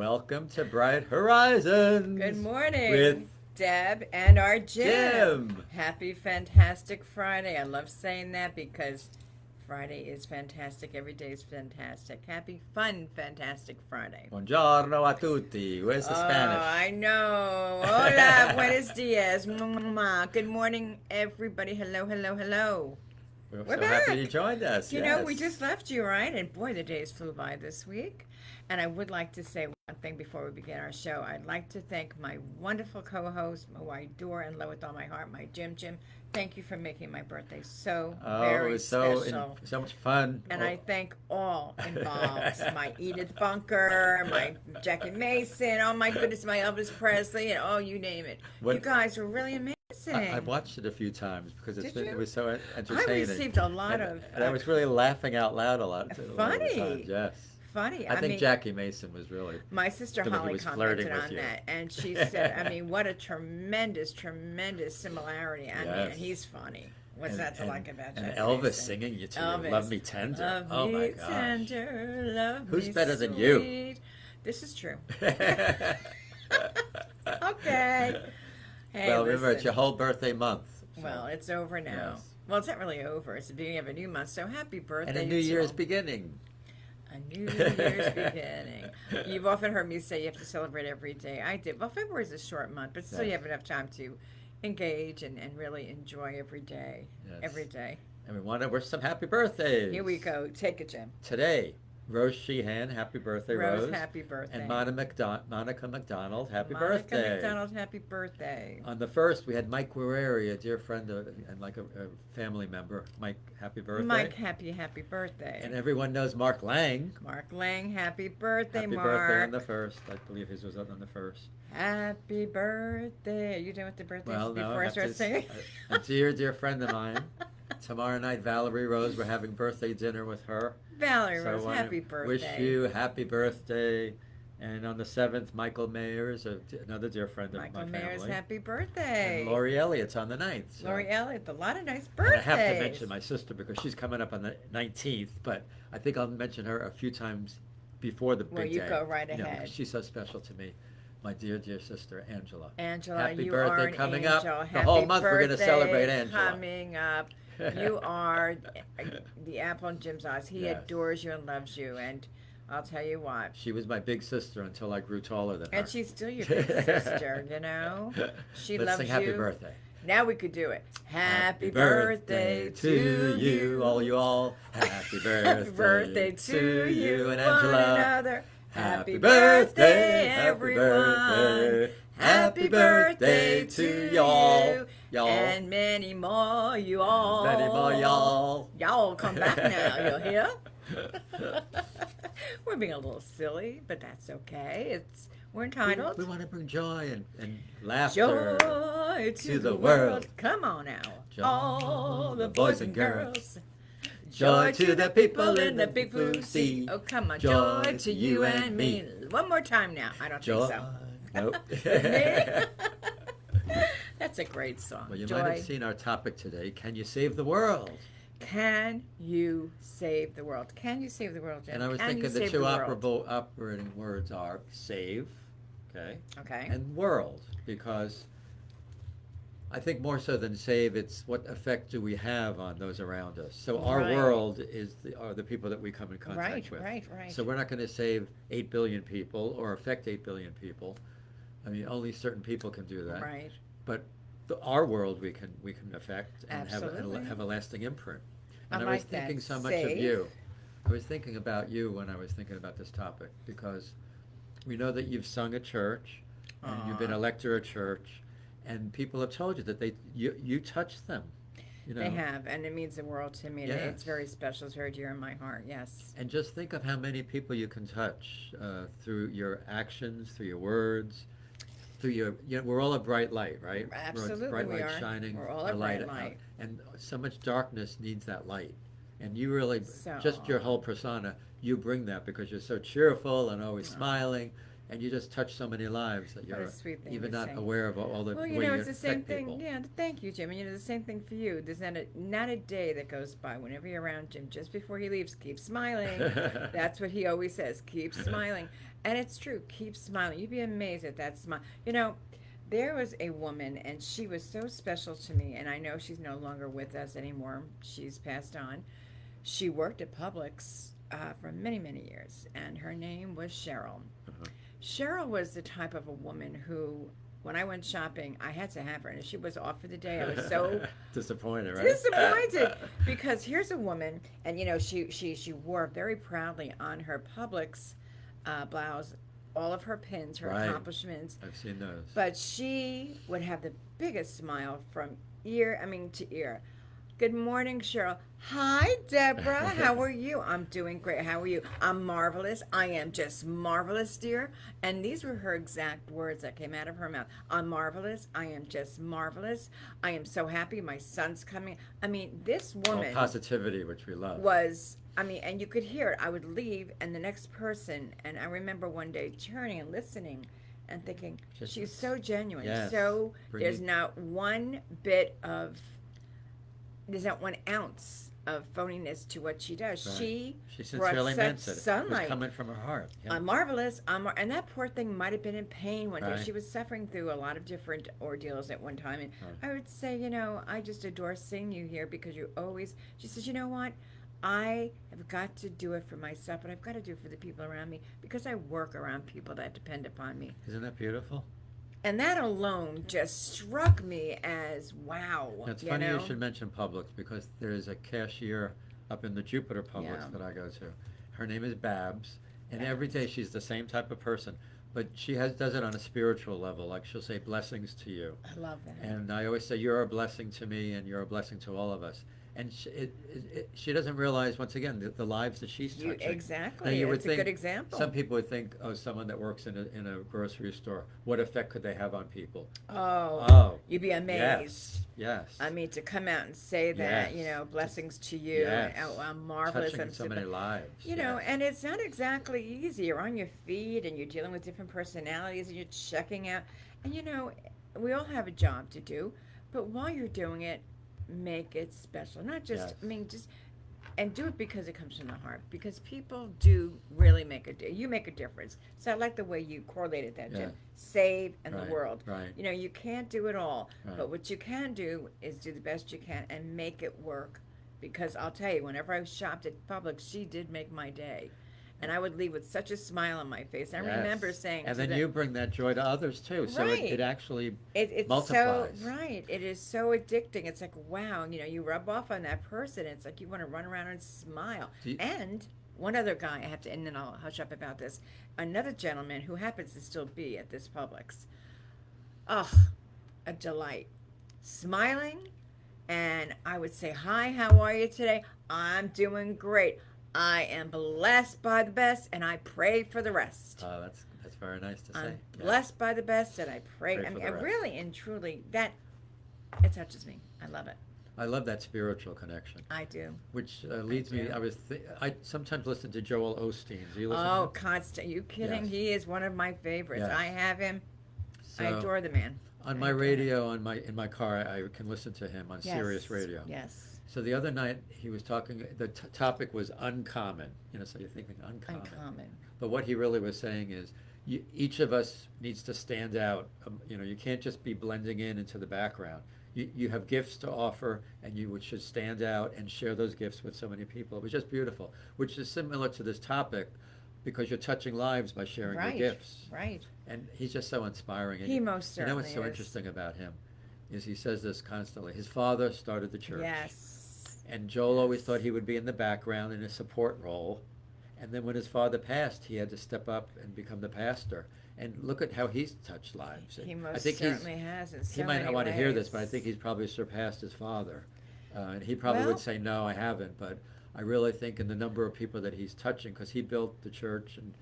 Welcome to Bright Horizons Good with morning, Deb and our Jim. Jim. Happy Fantastic Friday. I love saying that because Friday is fantastic. Every day is fantastic. Happy, fun, fantastic Friday. Buongiorno a tutti. Where's Oh, the Spanish? I know. Hola, buenos dias. Mwah. Good morning, everybody. Hello, hello, hello. We're We're so happy you back. joined us. We Yes. just left you, right? And boy, the days flew by this week. And I would like to say one thing before we begin our show. I'd like to thank my wonderful co host, who I adore and love with all my heart, my Jim Jim. Thank you for making my birthday so Oh, it very was special. so much fun. And I thank all involved, my Edith Bunker, my Jackie Mason, oh my goodness, my Elvis Presley, and oh, you name it. You when guys were really I've amazing. watched it a few times because Did it you? was so I entertaining, received a lot and, of and I was really laughing out loud a lot of the times. funny. Yes. Funny. I I think mean, Jackie Mason was really my sister when he Holly was flirting commented with on you. that, and she said, I mean, what a tremendous, tremendous similarity. I mean, and Yes. he's funny. What's and that to and like about and Jackie Elvis Mason? singing you to you, "Love Elvis. Me Tender." Love Oh my me gosh, tender, love who's me better than you? sweet. This is true. Okay. Hey, Well, remember it's listen. your whole birthday month, so Well, it's over now. yes, Well, it's not really over. It's the beginning of a new month. So happy and a birthday new year is to beginning. a new year's beginning. You've often heard me say you have to celebrate every day. I did. Well, February is a short month, but still you Yes, have enough time to engage and really enjoy every day. Every yes, day. and we want to wish some happy Here we birthdays go. Take it, Jim. today. Rose Sheehan, happy birthday, Rose, Rose, happy and birthday. Monica McDonald, happy Monica birthday. McDonald, happy birthday. On the first, we had Mike Guerreri, a dear friend and like a family member. Mike, happy birthday. Mike, happy birthday. And everyone knows Mark Lang. Mark Lang, happy birthday, Happy birthday on the Mark. first. I believe his was on the first. Happy birthday. Are you done with the birthdays Well, no, before I start singing? a dear friend of mine. Tomorrow night, Valerie Rose, we're having birthday dinner with her. Valerie So I Rose, want happy to wish birthday. you happy birthday. And on the 7th, Michael Mayers, another dear friend of my Michael Mayers, family. happy And birthday. Lori Elliott's on the 9th. Lori Elliott, a lot of nice And I have to birthdays. mention my sister because she's coming up on the 19th, but I think I'll mention her a few times before the Well, big you day. go right Because ahead. she's so special to me. My dear sister, Angela. Angela, Happy you are birthday an coming angel. up. The Happy whole month we're going to birthday celebrate Angela. coming up. You are the apple in Jim's eyes. He Yes. adores you and loves you, and I'll tell you what. She was my big sister until I grew taller than her. And she's still your big sister, you know? She Let's loves sing happy you. birthday. Now we could do it. Happy birthday to you, all you all. Happy Happy birthday birthday to you and one Angela. another. Happy birthday, happy everyone. birthday. Happy birthday to y'all. Y'all. And many more, you all. Many more y'all. Y'all come back now, you hear? We're being a little silly, but that's okay. We're entitled. We want to bring joy and laughter. Joy to the world. Come on now. Joy, All the boys and girls. Joy Joy to the people in the big blue sea. Oh, come on. Joy Joy to you and me. One more time now. I don't Joy. think so. Nope. That's a great song. Well, you Joy. might have seen our topic today. Can you save the world? Can you save the world? Can you save the world, Jim? And I was Can you thinking the save two world? operating words are save, okay, Okay. and world, because I think more so than save, it's what effect do we have on those around us. So our Right. world are the people that we come in contact Right, with. right. So we're not going to save 8 billion people or affect 8 billion people. I mean, only certain people can do that. Right. But our world we can affect and Absolutely. have a lasting imprint. I And I was like that. thinking so much of Save. you. I was thinking about you when I was thinking about this topic because we know that you've sung at church and you've been Aw. a lector at church, and people have told you that you touched them. You know, They have, and it means the world to me. It's Yes. very special. It's very dear in my heart. Yes. and just think of how many people you can touch through your actions, through your words, through we're all a bright light, right? Absolutely, bright we light are. shining We're all a a light bright out. light. And so much darkness needs that light. And you really, So just your whole persona, you bring that because you're so cheerful and always Aw. smiling, and you just touch so many lives that What a you're sweet thing even to not say. aware of all the Well, way you it's the same affect thing. people. Yeah, thank you, Jim. And the same thing for you. There's not a day that goes by whenever you're around Jim, just before he leaves, keep smiling. That's what he always says, keep smiling. And it's true. Keep smiling. You'd be amazed at that smile. You know, there was a woman, and she was so special to me. And I know she's no longer with us anymore. She's passed on. She worked at Publix for many, many years, and her name was Cheryl. Uh-huh. Cheryl was the type of a woman who, when I went shopping, I had to have her. And if she was off for the day, I was so Disappointed, right? disappointed because here's a woman, and you know, she wore very proudly on her Publix blouse all of her pins, her Right. accomplishments, I've seen those. but she would have the biggest smile from to ear. Good morning, Cheryl. Hi, Deborah. How are you? I'm doing great. How are you? I'm marvelous. I am just marvelous, dear. And these were her exact words that came out of her mouth. I'm marvelous. I am just marvelous. I am so happy. My son's coming. I mean, this All woman positivity, which we love. was, I mean, and you could hear it. I would leave, and the next person, and I remember one day turning and listening and thinking, Just- she's so genuine. Yes. So there's Bringing- not there's not 1 ounce of phoniness to what she does. Right. She She brought sincerely such meant it. It was sunlight. coming from her heart. Yeah. I'm marvelous. And that poor thing might have been in pain one day. Right. She was suffering through a lot of different ordeals at one time. And Right. I would say, you know, I just adore seeing you here because you always, she says, you know what? I have got to do it for myself, but I've got to do it for the people around me because I work around people that depend upon me. Isn't that beautiful? And that alone just struck me as wow. It's you funny know? you should mention Publix because there's a cashier up in the Jupiter Publix Yeah. that I go to. Her name is Babs, and every Babs. day she's the same type of person, but she does it on a spiritual level. Like she'll say blessings to you, I love that. and I always say you're a blessing to me, and you're a blessing to all of us. And she doesn't realize once again the lives that she's touching. Exactly. Now, you would It's a think good example. Some people would think, oh, someone that works in a grocery store, what effect could they have on people? Oh, Oh, you'd be amazed. yes. I mean, to come out and say that, Yes. you know, blessings to you. Yes. Oh, I'm marvelous. Touching I'm so many lives. You know, yes. and it's not exactly easy. You're on your feet and you're dealing with different personalities and you're checking out. And, you know, we all have a job to do, but while you're doing it, make it special. Not just, Yes. I mean, just, and do it because it comes from the heart. Because people do really you make a difference. So I like the way you correlated that, Jim. Yeah. Save and Right, the world. right. You know, you can't do it all, Right. but what you can do is do the best you can and make it work. Because I'll tell you, whenever I shopped at Publix, she did make my day. And I would leave with such a smile on my face. I Yes. remember saying and to then them, you bring that joy to others too. So Right. it actually it's multiplies. so right. It is so addicting. It's like wow, you know, you rub off on that person. It's like you want to run around and smile. Do you- And one other guy, I have to, and then I'll hush up about this. Another gentleman who happens to still be at this Publix. Oh, a delight, smiling, and I would say, "Hi, how are you today? I'm doing great. I am blessed by the best, and I pray for the rest." That's very nice to say. I'm Yeah. blessed by the best, and I pray. Pray I for mean, the rest. really and truly, that it touches me. I love it. I love that spiritual connection, I do. which leads me. do. I sometimes listen to Joel Osteen. Do you listen? Oh, to him? constant. You kidding? Yes. He is one of my favorites. Yes. I have him. I So, adore the man. on I my adore him. radio, in my car, I can listen to him on Sirius Yes, Radio. Yes. So the other night he was talking. The topic was uncommon. You know, so you're thinking uncommon. Uncommon. But what he really was saying is, each of us needs to stand out. You know, you can't just be blending into the background. You have gifts to offer, and should stand out and share those gifts with so many people. It was just beautiful, which is similar to this topic, because you're touching lives by sharing Right. your gifts. Right. And he's just so inspiring. And He most You know what's so certainly is. interesting about him is he says this constantly. His father started the church. Yes. And Joel always Yes. thought he would be in the background in a support role. And then when his father passed, he had to step up and become the pastor. And look at how he's touched lives. He I most think certainly has in so he might many not want to hear this, ways. but I think he's probably surpassed his father. And he probably Well- would say, no, I haven't. But I really think in the number of people that he's touching, because he built the church and,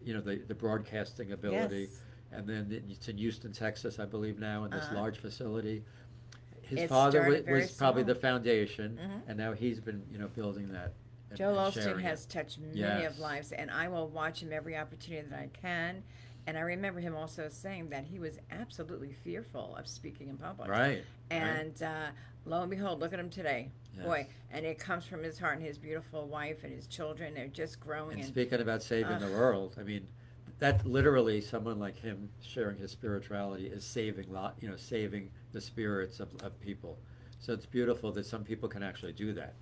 the broadcasting ability. Yes. And then it's in Houston, Texas, I believe now, in this large facility. His It father started very was probably small. the foundation, Mhm. and now he's been, building that. And, Joel and Osteen sharing has it. touched many Yes. of lives, and I will watch him every opportunity that I can. And I remember him also saying that he was absolutely fearful of speaking in public. Right. And lo and behold, look at him today. Yes. Boy, and it comes from his heart and his beautiful wife and his children. They're just growing. And And speaking about saving the world, I mean, that literally, someone like him sharing his spirituality is saving the spirits of people. So it's beautiful that some people can actually do that.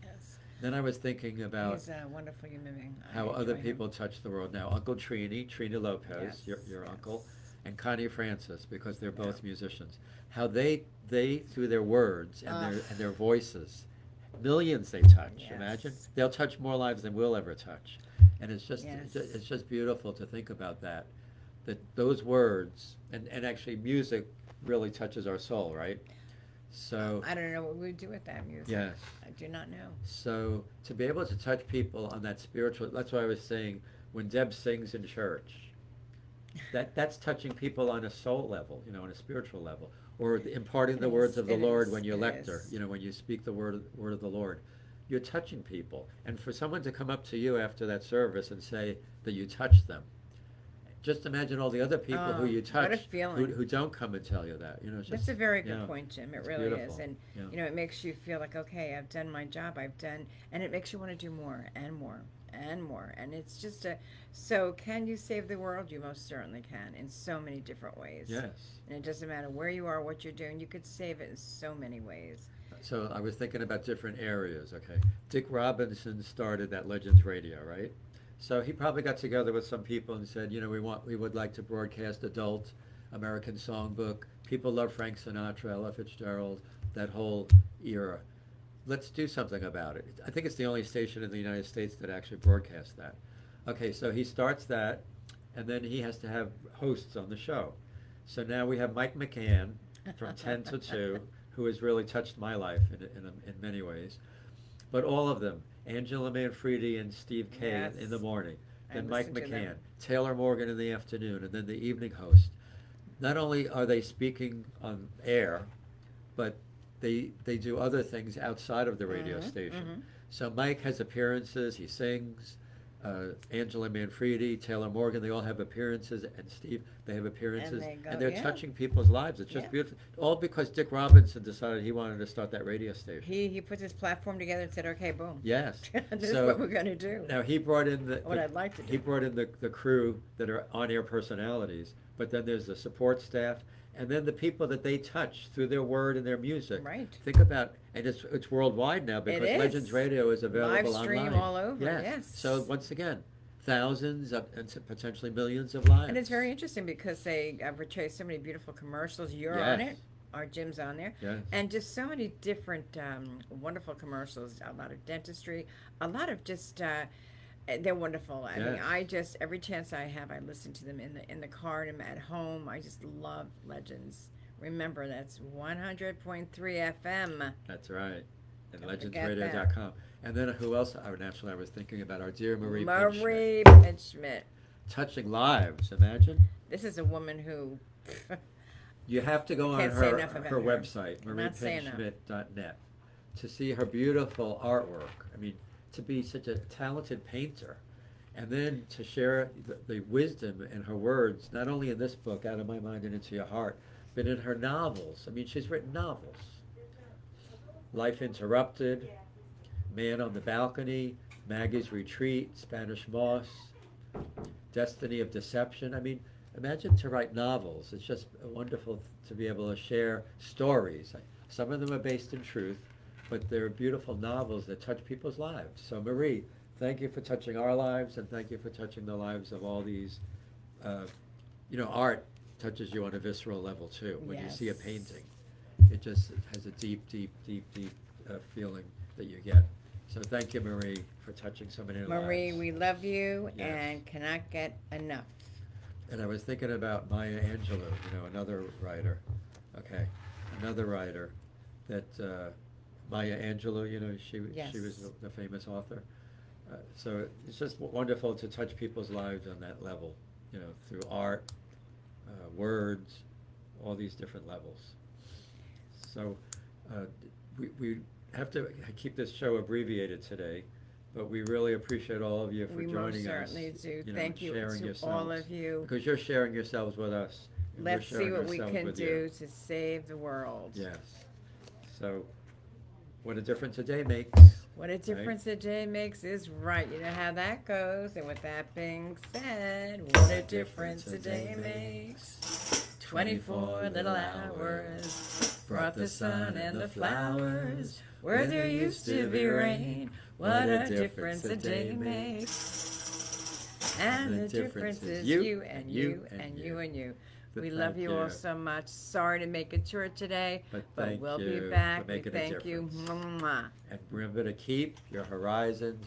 Yes. Then I was thinking about He's a wonderful human being. I how other enjoy him. people touch the world. Now, Uncle Trini Lopez, Yes, your uncle, yes. and Connie Francis, because they're both Yeah. musicians, how they through their words and Ugh. their voices, millions they touch. Imagine Yes. they'll touch more lives than we'll ever touch, and Yes. it's just beautiful to think about that. That those words and actually music really touches our soul, right? So I don't know what we would do with that music. yes. I do not know. So to be able to touch people on that spiritual, that's why I was saying when Deb sings in church, that's touching people on a soul level, on a spiritual level, or imparting the It words is, of the it Lord is, when you it lecture, is. when you speak the word of the Lord, you're touching people. And for someone to come up to you after that service and say that you touched them, just imagine all the other people who Oh, you what a touch feeling. who don't come and tell you that. It's That's just, a very good yeah, point, Jim. It it's really is. beautiful. And, Yeah. it makes you feel like, okay, I've done my job. And it makes you want to do more and more and more. And it's just so can you save the world? You most certainly can in so many different ways. Yes. And it doesn't matter where you are, what you're doing, you could save it in so many ways. So I was thinking about different areas, okay. Dick Robinson started that Legends Radio, right? So he probably got together with some people and said, we would like to broadcast adult American songbook. People love Frank Sinatra, Ella Fitzgerald, that whole era. Let's do something about it. I think it's the only station in the United States that actually broadcasts that. Okay, so he starts that, and then he has to have hosts on the show. So now we have Mike McCann from 10 to 2, who has really touched my life in many ways. But all of them, Angela Manfredi and Steve Kay Yes. in the morning, I then Mike listen to them. McCann, Taylor Morgan in the afternoon, and then the evening host. Not only are they speaking on air, but they do other things outside of the radio Mhm, station. mhm. So Mike has appearances, he sings. Angela Manfredi, Taylor Morgan, they all have appearances, and Steve, they have appearances, they go- and they're yeah. touching people's lives. It's just Yeah. beautiful. All because Dick Robinson decided he wanted to start that radio station. He put his platform together and said, okay, boom. Yes. This So- is what we're going to do. Now he brought in What I'd like to he do. brought in the crew that are on-air personalities, but then there's the support staff, and then the people that they touch through their word and their music. Right. Think about, and it's worldwide now because is. Legends Radio is available Live stream online. all over, yes. So once again, thousands of, and potentially millions of lives. And it's very interesting because they portray so many beautiful commercials. You're on Yes. it. Our Jim's on there. Yes. And just so many different wonderful commercials. A lot of dentistry. A lot of just they're wonderful. I mean, Yes. I just every chance I have, I listen to them in the car and I'm at home. I just love Legends. Remember, that's 100.3 FM. That's right. And Don't forget that. legendsradio.com. And then who else? Naturally, I was thinking about our dear Marie Pinchman. Marie Pinchman. Touching lives, imagine. This is a woman who. You have to go on Can't say her enough about her her. website, Cannot say enough. mariepinchschmidt.net, to see her beautiful artwork. I mean, to be such a talented painter, and then to share the wisdom in her words, not only in this book, Out of My Mind and Into Your Heart, but in her novels. I mean, she's written novels. Life Interrupted, Man on the Balcony, Maggie's Retreat, Spanish Moss, Destiny of Deception. I mean, imagine to write novels. It's just wonderful to be able to share stories. Some of them are based in truth, but they're beautiful novels that touch people's lives. So Marie, thank you for touching our lives, and thank you for touching the lives of all these. Art touches you on a visceral level too. When you see a Yes. painting, it just has a deep, deep, deep, deep feeling that you get. So thank you, Marie, for touching so many Marie, lives. we love you Yes. and cannot get enough. And I was thinking about Maya Angelou, another writer. Okay, another writer that Maya Angelou, she Yes. was the famous author. So it's just wonderful to touch people's lives on that level, through art, words, all these different levels. So we have to keep this show abbreviated today, but we really appreciate all of you for We most joining us. certainly do. you know, Thank you sharing to yourselves. all of you. Because you're sharing yourselves with us. and we're Let's see sharing what we ourselves can with do you. to save the world. Yes. So, what a difference a day makes. What a difference a day makes is right. You know how that goes. And with that being said, what a difference a day makes. 24 little hours brought the sun and the flowers where there used to be rain. What a difference a day makes. And the difference is you and you and you and you. We love you all so much. Sorry to make it short today, but we'll be back. We thank you. Mwah. And remember to keep your horizons